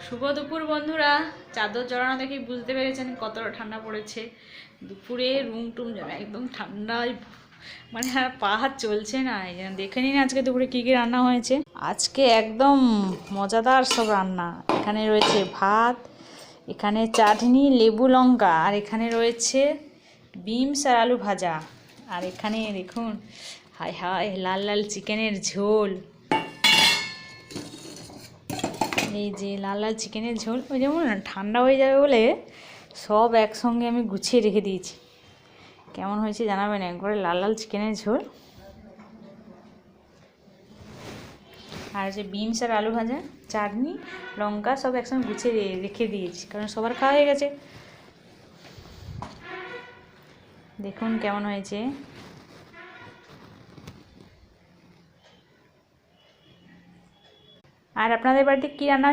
শুভ দুপুর বন্ধুরা। চাদর জড়ানো দেখে বুঝতে পেরেছেন কতটা ঠান্ডা পড়েছে। দুপুরে রুম টুম যেন একদম ঠান্ডায়, মানে আর পা হাত চলছে না। এই যেন দেখে নিন আজকে দুপুরে কী কী রান্না হয়েছে। আজকে একদম মজাদার সব রান্না। এখানে রয়েছে ভাত, এখানে চাটনি, লেবু লঙ্কা, আর এখানে রয়েছে বিমস আর আলু ভাজা। আর এখানে দেখুন, হায় হায়, লাল লাল চিকেনের ঝোল। এই যে লাল লাল চিকেনের ঝোল, ওই যেমন ঠান্ডা হয়ে যাবে বলে সব একসঙ্গে আমি গুছিয়ে রেখে দিয়েছি। কেমন হয়েছে জানাবেন একবারে। লাল লাল চিকেনের ঝোল আর যে বিনস আর আলু ভাজা, চাটনি, লঙ্কা সব একসঙ্গে গুছিয়ে রেখে দিয়েছি, কারণ সবার খাওয়া হয়ে গেছে। দেখুন কেমন হয়েছে। আর আপনাদের বাড়িতে কী রান্না